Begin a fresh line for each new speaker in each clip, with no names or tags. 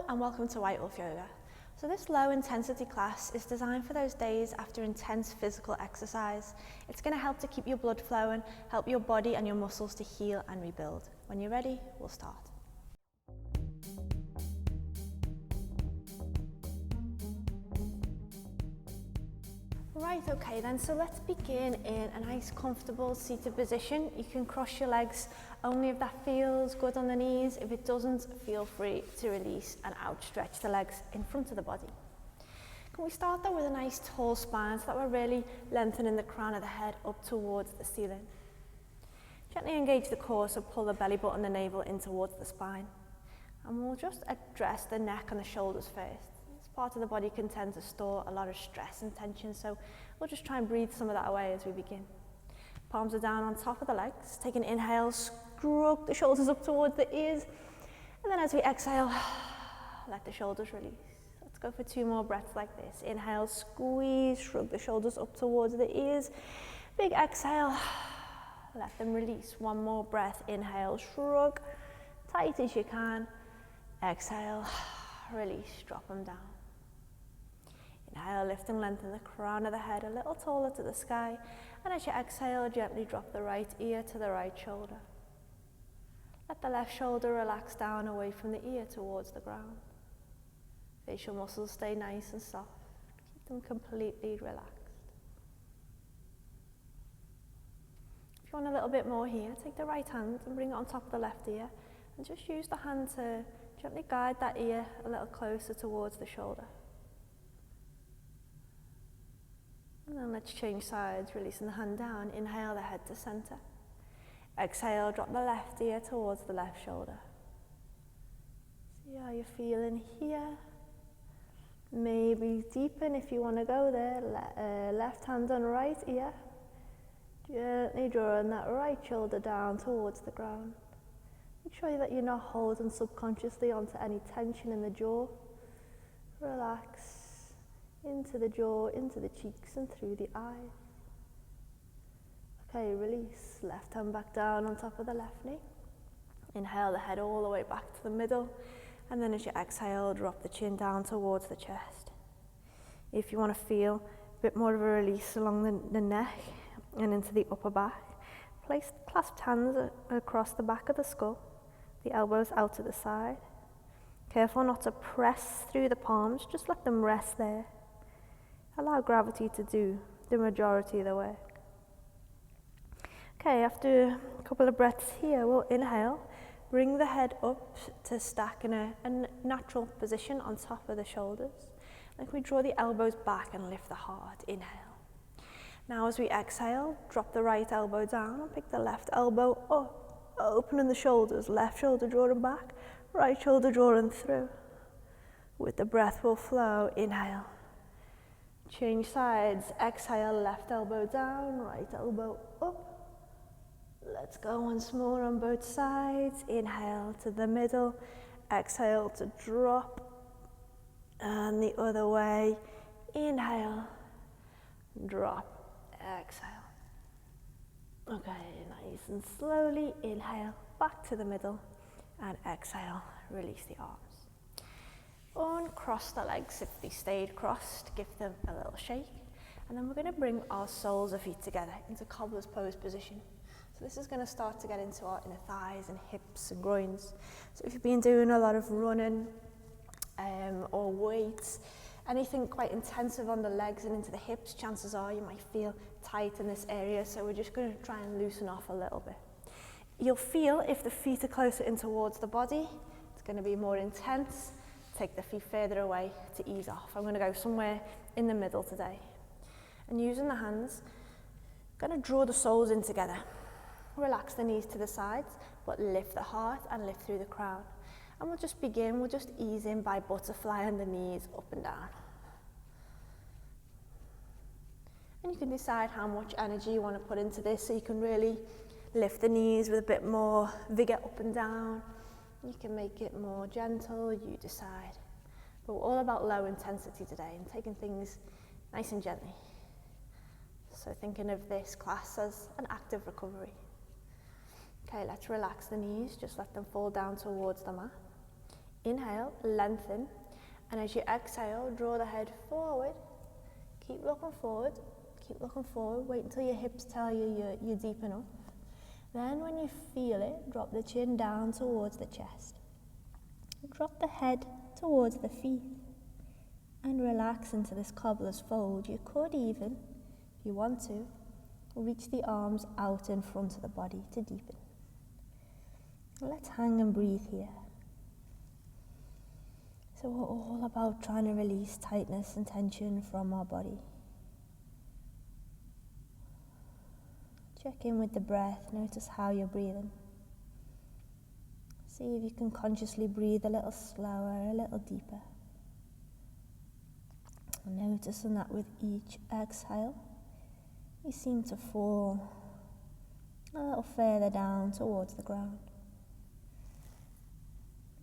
Hello and welcome to White Wolf Yoga. So this low intensity class is designed for those days after intense physical exercise. It's going to help to keep your blood flowing, help your body and your muscles to heal and rebuild. When you're ready, we'll start. Right, okay then, so let's begin in a nice comfortable seated position. You can cross your legs only if that feels good on the knees. If it doesn't, feel free to release and outstretch the legs in front of the body. Can we start though with a nice tall spine so that we're really lengthening the crown of the head up towards the ceiling. Gently engage the core, so pull the belly button, the navel in towards the spine. And we'll just address the neck and the shoulders first. Part of the body can tend to store a lot of stress and tension, so we'll just try and breathe some of that away as we begin. Palms are down on top of the legs. Take an inhale, scrug the shoulders up towards the ears, and then as we exhale, let the shoulders release. Let's go for 2 more breaths like this. Inhale, squeeze, shrug the shoulders up towards the ears. Big exhale, let them release. 1 more breath. Inhale, shrug, tight as you can. Exhale, release, drop them down. Inhale, lift and lengthen the crown of the head a little taller to the sky. And as you exhale, gently drop the right ear to the right shoulder. Let the left shoulder relax down away from the ear towards the ground. Facial muscles stay nice and soft. Keep them completely relaxed. If you want a little bit more here, take the right hand and bring it on top of the left ear. And just use the hand to gently guide that ear a little closer towards the shoulder. And then let's change sides, releasing the hand down. Inhale the head to center. Exhale, drop the left ear towards the left shoulder. See how you're feeling here. Maybe deepen if you want to go there. Left hand on right ear. Gently drawing that right shoulder down towards the ground. Make sure that you're not holding subconsciously onto any tension in the jaw. Relax into the jaw, into the cheeks and through the eyes. Okay, release. Left hand back down on top of the left knee. Inhale the head all the way back to the middle. And then as you exhale, drop the chin down towards the chest. If you want to feel a bit more of a release along the neck and into the upper back, place clasped hands across the back of the skull. The elbows out to the side. Careful not to press through the palms, just let them rest there. Allow gravity to do the majority of the work. Okay, after a couple of breaths here, we'll inhale, bring the head up to stack in a natural position on top of the shoulders. Then we draw the elbows back and lift the heart. Inhale. Now as we exhale, drop the right elbow down and pick the left elbow up, opening the shoulders, left shoulder drawing back, right shoulder drawing through. With the breath we'll flow. Inhale. Change sides. Exhale, left elbow down, right elbow up. Let's go once more on both sides. Inhale to the middle. Exhale to drop. And the other way. Inhale. Drop. Exhale. Okay, nice and slowly. Inhale, back to the middle. And exhale, release the arms. Uncross the legs if they stayed crossed, give them a little shake. And then we're going to bring our soles of feet together into Cobbler's pose position. So this is going to start to get into our inner thighs and hips and groins. So if you've been doing a lot of running or weights, anything quite intensive on the legs and into the hips, chances are you might feel tight in this area. So we're just going to try and loosen off a little bit. You'll feel if the feet are closer in towards the body, it's going to be more intense. Take the feet further away to ease off. I'm going to go somewhere in the middle today. And using the hands, I'm going to draw the soles in together. Relax the knees to the sides, but lift the heart and lift through the crown. And we'll just begin, we'll just ease in by butterflying the knees up and down. And you can decide how much energy you want to put into this, so you can really lift the knees with a bit more vigor up and down. You can make it more gentle, you decide. But we're all about low intensity today and taking things nice and gently. So thinking of this class as an active recovery. Okay, let's relax the knees, just let them fall down towards the mat. Inhale, lengthen, and as you exhale, draw the head forward. Keep looking forward, wait until your hips tell you you're deep enough. Then when you feel it, drop the chin down towards the chest. Drop the head towards the feet and relax into this cobbler's fold. You could even, if you want to, reach the arms out in front of the body to deepen. Let's hang and breathe here. So we're all about trying to release tightness and tension from our body. Check in with the breath, notice how you're breathing. See if you can consciously breathe a little slower, a little deeper. Noticing that with each exhale, you seem to fall a little further down towards the ground.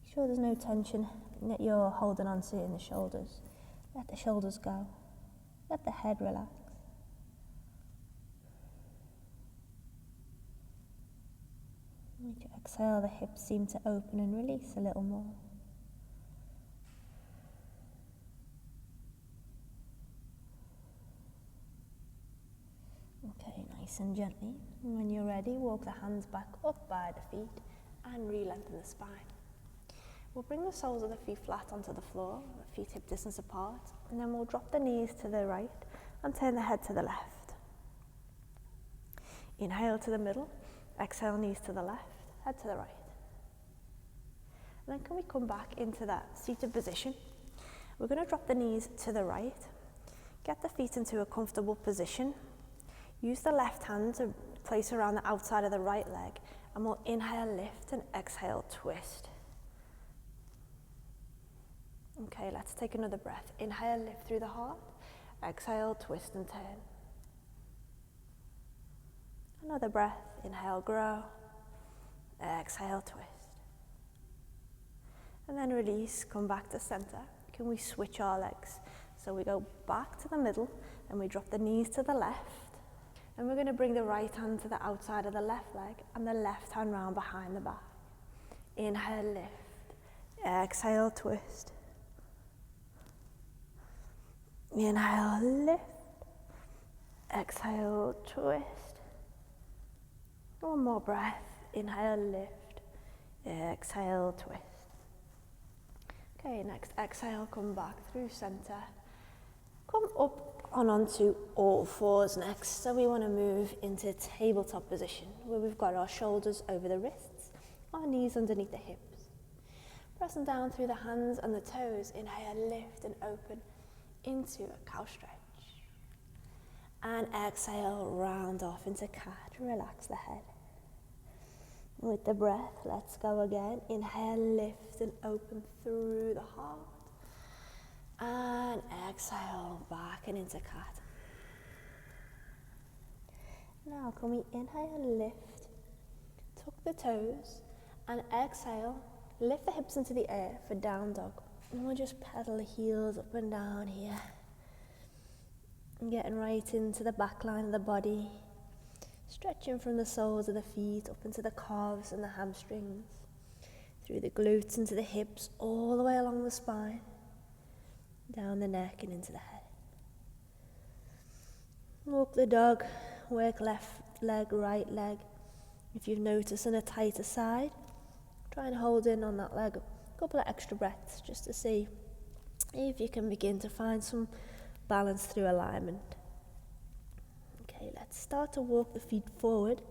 Make sure there's no tension that you're holding on to in the shoulders. Let the shoulders go. Let the head relax. As you exhale, the hips seem to open and release a little more. Okay, nice and gently. And when you're ready, walk the hands back up by the feet and re-lengthen the spine. We'll bring the soles of the feet flat onto the floor, the feet hip distance apart, and then we'll drop the knees to the right and turn the head to the left. Inhale to the middle, exhale knees to the left, head to the right. And then can we come back into that seated position? We're going to drop the knees to the right, get the feet into a comfortable position. Use the left hand to place around the outside of the right leg, and we'll inhale, lift, and exhale, twist. Okay, let's take another breath. Inhale, lift through the heart. Exhale, twist and turn. Another breath. Inhale, grow. Exhale, twist. And then release, come back to center. Can we switch our legs? So we go back to the middle, and we drop the knees to the left. And we're going to bring the right hand to the outside of the left leg, and the left hand round behind the back. Inhale, lift. Exhale, twist. Inhale, lift. Exhale, twist. One more breath. Inhale, lift. Exhale, twist. Okay, next exhale, come back through center. Come up and onto all fours next. So we want to move into tabletop position, where we've got our shoulders over the wrists, our knees underneath the hips. Pressing down through the hands and the toes. Inhale, lift and open into a cow stretch. And exhale, round off into cat. Relax the head. With the breath, let's go again. Inhale, lift and open through the heart. And exhale, back and into cat. Now can we inhale, lift, tuck the toes, and exhale, lift the hips into the air for down dog. And we'll just pedal the heels up and down here. And getting right into the back line of the body. Stretching from the soles of the feet up into the calves and the hamstrings. Through the glutes into the hips, all the way along the spine. Down the neck and into the head. Walk the dog, work left leg, right leg. If you've noticed on a tighter side, try and hold in on that leg a couple of extra breaths just to see if you can begin to find some balance through alignment. Okay, let's start to walk the feet forward,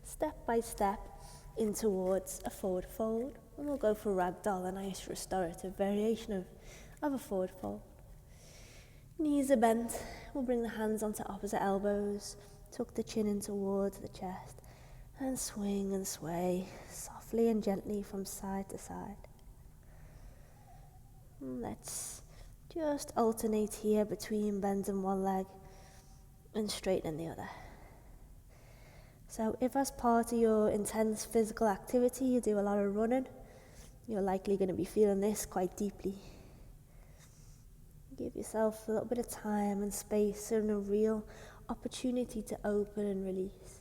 step by step, in towards a forward fold. And we'll go for ragdoll, a nice restorative variation of a forward fold. Knees are bent. We'll bring the hands onto opposite elbows, tuck the chin in towards the chest, and swing and sway softly and gently from side to side. And let's just alternate here between bending one leg and straightening the other. So if as part of your intense physical activity you do a lot of running, you're likely going to be feeling this quite deeply. Give yourself a little bit of time and space and a real opportunity to open and release.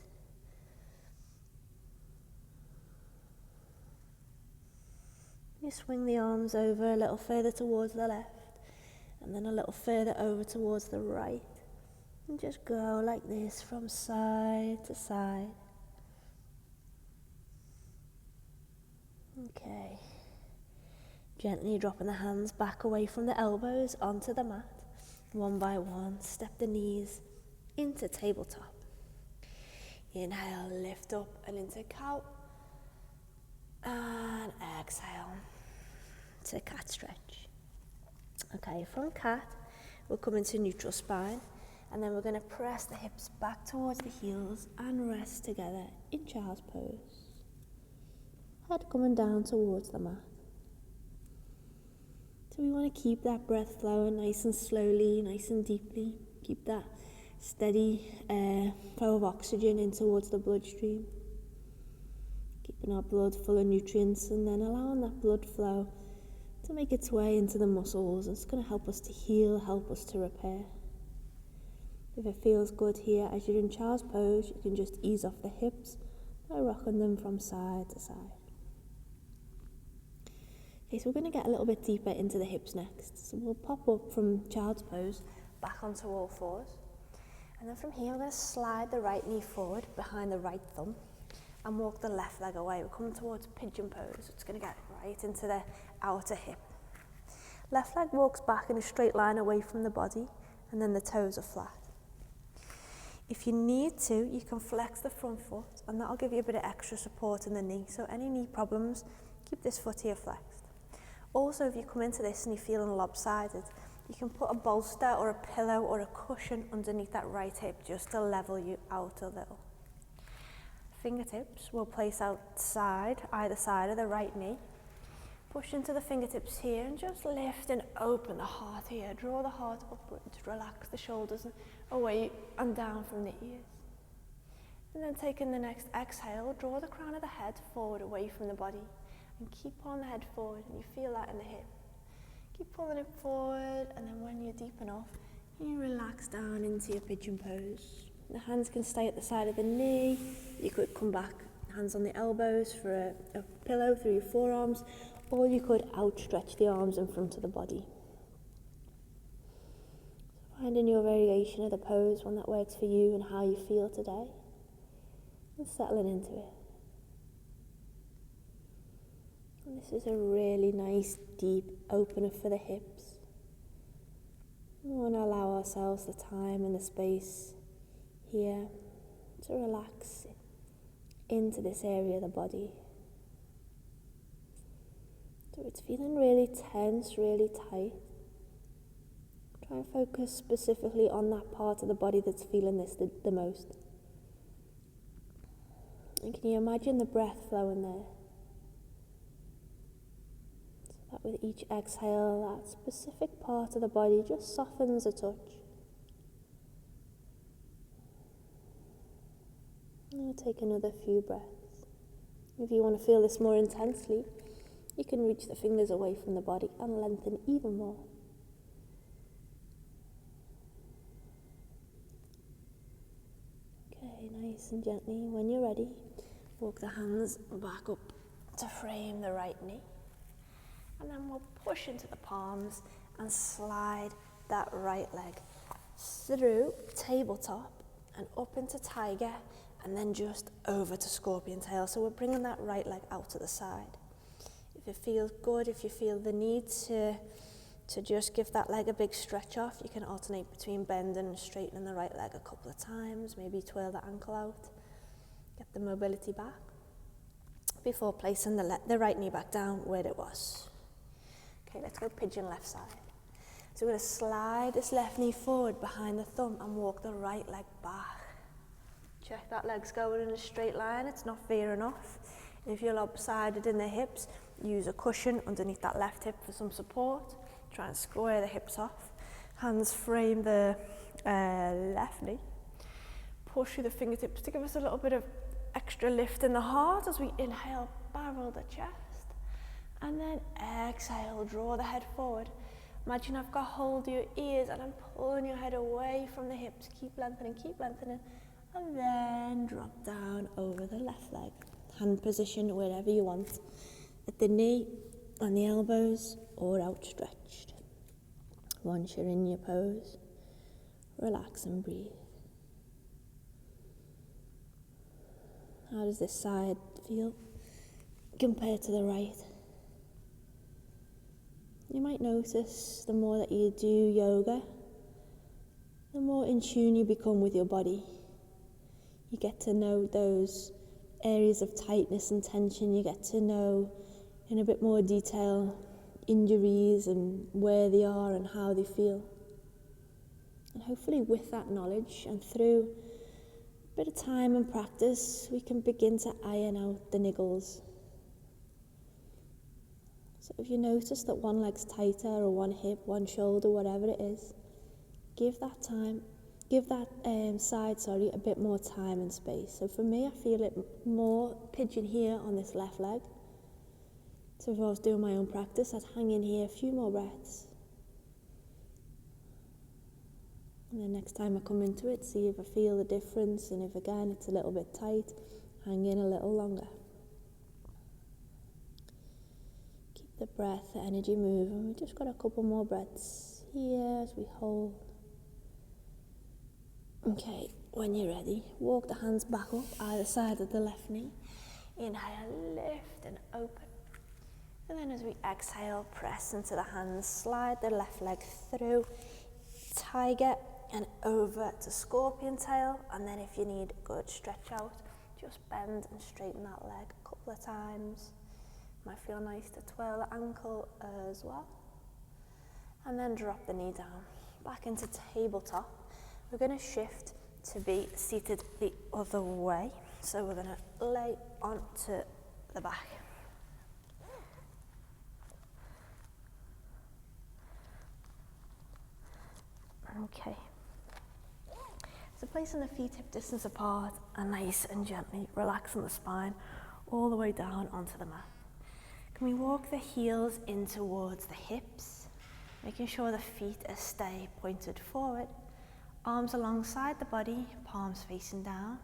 You swing the arms over a little further towards the left, and then a little further over towards the right. And just go like this from side to side. Okay. Gently dropping the hands back away from the elbows onto the mat. One by one, step the knees into tabletop. Inhale, lift up and into cow. And exhale to cat stretch. Okay, from cat, we'll come into neutral spine. And then we're going to press the hips back towards the heels and rest together in child's pose. Head coming down towards the mat. So we want to keep that breath flowing nice and slowly, nice and deeply. Keep that steady flow of oxygen in towards the bloodstream. Keeping our blood full of nutrients and then allowing that blood flow to make its way into the muscles. It's going to help us to heal, help us to repair. If it feels good here as you're in child's pose, you can just ease off the hips by rocking them from side to side. Okay, so we're going to get a little bit deeper into the hips next. So we'll pop up from child's pose back onto all fours. And then from here, we're going to slide the right knee forward behind the right thumb and walk the left leg away. We're coming towards pigeon pose. It's going to get right into the outer hip. Left leg walks back in a straight line away from the body, and then the toes are flat. If you need to, you can flex the front foot, and that'll give you a bit of extra support in the knee. So any knee problems, keep this foot here flexed. Also, if you come into this and you're feeling lopsided, you can put a bolster or a pillow or a cushion underneath that right hip just to level you out a little. Fingertips will place outside, either side of the right knee. Push into the fingertips here and just lift and open the heart here. Draw the heart upwards, relax the shoulders away and down from the ears. And then taking the next exhale, draw the crown of the head forward away from the body and keep pulling the head forward, and you feel that in the hip. Keep pulling it forward, and then when you're deep enough, you relax down into your pigeon pose. The hands can stay at the side of the knee. You could come back, hands on the elbows for a pillow through your forearms, or you could outstretch the arms in front of the body. So finding your variation of the pose, one that works for you and how you feel today, and settling into it. And this is a really nice, deep opener for the hips. We want to allow ourselves the time and the space here to relax into this area of the body. So it's feeling really tense, really tight. Try and focus specifically on that part of the body that's feeling this the most. And can you imagine the breath flowing there? So that with each exhale, that specific part of the body just softens a touch. And take another few breaths. If you want to feel this more intensely, you can reach the fingers away from the body and lengthen even more. Okay, nice and gently, when you're ready, walk the hands back up to frame the right knee. And then we'll push into the palms and slide that right leg through tabletop and up into tiger, and then just over to scorpion tail. So we're bringing that right leg out to the side. If it feels good, if you feel the need to just give that leg a big stretch off, you can alternate between bending and straightening the right leg a couple of times, maybe twirl the ankle out, get the mobility back, before placing the right knee back down where it was. Okay, let's go pigeon left side. So we're going to slide this left knee forward behind the thumb and walk the right leg back. Check that leg's going in a straight line, it's not veering off. If you're lopsided in the hips, use a cushion underneath that left hip for some support. Try and square the hips off. Hands frame the left knee. Push through the fingertips to give us a little bit of extra lift in the heart as we inhale, barrel the chest. And then exhale, draw the head forward. Imagine I've got hold of your ears and I'm pulling your head away from the hips. Keep lengthening, and then drop down over the left leg. Hand position wherever you want. At the knee, on the elbows or outstretched. Once you're in your pose, relax and breathe. How does this side feel compared to the right? You might notice the more that you do yoga, the more in tune you become with your body. You get to know those areas of tightness and tension. You get to know in a bit more detail injuries and where they are and how they feel. And hopefully with that knowledge and through a bit of time and practice, we can begin to iron out the niggles. So if you notice that one leg's tighter or one hip, one shoulder, whatever it is, give that side a bit more time and space. So for me, I feel it more pigeon here on this left leg. So if I was doing my own practice, I'd hang in here a few more breaths. And then next time I come into it, see if I feel the difference, and if again it's a little bit tight, hang in a little longer. Keep the breath, the energy moving. We've just got a couple more breaths here as we hold. Okay, when you're ready, walk the hands back up either side of the left knee. Inhale, lift and open. And then as we exhale, press into the hands, slide the left leg through tiger and over to scorpion tail. And then if you need a good stretch out, just bend and straighten that leg a couple of times. Might feel nice to twirl the ankle as well. And then drop the knee down, back into tabletop. We're going to shift to be seated the other way. So we're going to lay onto the back. Okay. So placing the feet hip distance apart and nice and gently relaxing the spine all the way down onto the mat. Can we walk the heels in towards the hips, making sure the feet stay pointed forward. Arms alongside the body, palms facing down.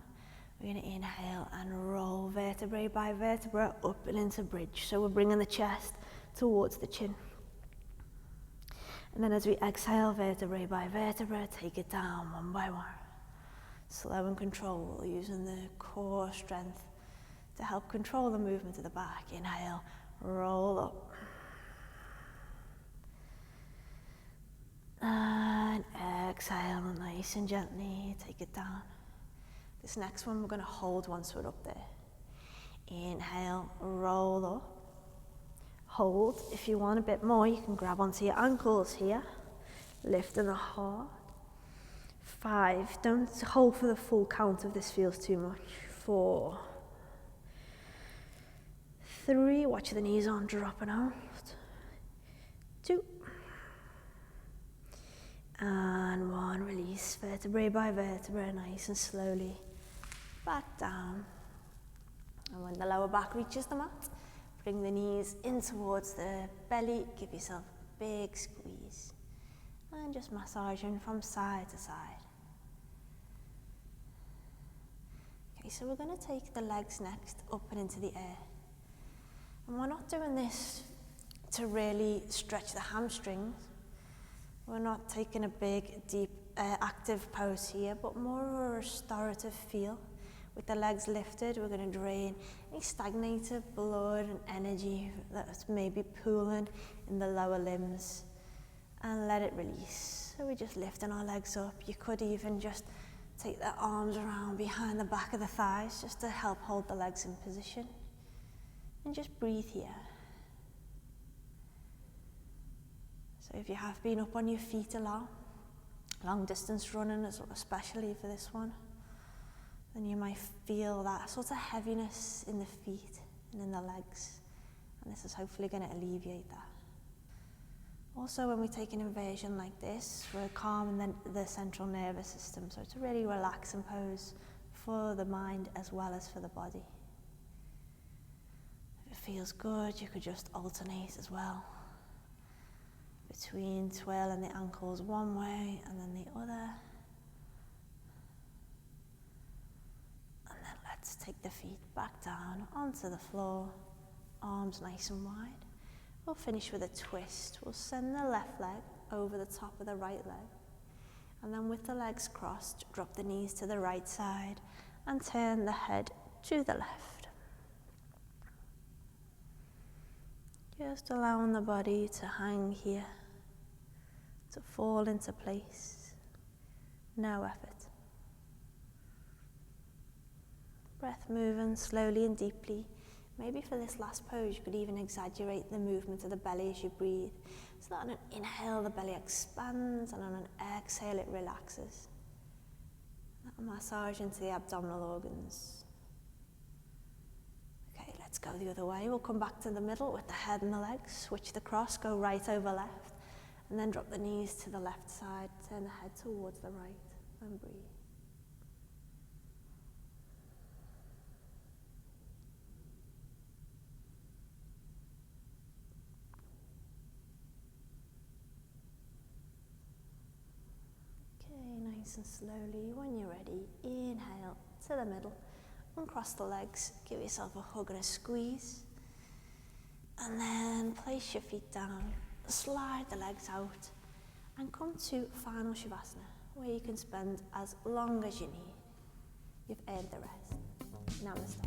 We're going to inhale and roll vertebrae by vertebra up and into bridge. So we're bringing the chest towards the chin. And then as we exhale, vertebrae by vertebra, take it down one by one. Slow and control, using the core strength to help control the movement of the back. Inhale, roll up. And exhale, nice and gently, take it down. This next one we're going to hold once we're up there. Inhale, roll up. Hold. If you want a bit more, you can grab onto your ankles here. Lifting the heart. 5. Don't hold for the full count if this feels too much. 4. 3. Watch the knees on dropping out. 2. And 1. Release vertebrae by vertebra, nice and slowly. Back down. And when the lower back reaches the mat, bring the knees in towards the belly, give yourself a big squeeze. And just massaging from side to side. Okay, so we're going to take the legs next up and into the air. And we're not doing this to really stretch the hamstrings. We're not taking a big, deep, active pose here, but more of a restorative feel. With the legs lifted, we're going to drain any stagnated blood and energy that's maybe pooling in the lower limbs and let it release. So we're just lifting our legs up. You could even just take the arms around behind the back of the thighs just to help hold the legs in position. And just breathe here. So if you have been up on your feet a lot, long distance running especially for this one, then you might feel that sort of heaviness in the feet and in the legs. And this is hopefully going to alleviate that. Also, when we take an inversion like this, we're calming the central nervous system. So it's a really relaxing pose for the mind as well as for the body. If it feels good, you could just alternate as well between twirling the ankles one way and then the other. And then let's take the feet back down onto the floor, arms nice and wide. We'll finish with a twist. We'll send the left leg over the top of the right leg. And then with the legs crossed, drop the knees to the right side and turn the head to the left. Just allowing the body to hang here, to fall into place. No effort. Breath moving slowly and deeply. Maybe for this last pose, you could even exaggerate the movement of the belly as you breathe. So that on an inhale, the belly expands, and on an exhale, it relaxes. That massage into the abdominal organs. Okay, let's go the other way. We'll come back to the middle with the head and the legs. Switch the cross, go right over left, and then drop the knees to the left side. Turn the head towards the right, and breathe. Nice and slowly, when you're ready, inhale to the middle, uncross the legs, give yourself a hug and a squeeze, and then place your feet down, slide the legs out, and come to final Shavasana, where you can spend as long as you need. You've earned the rest. Namaste.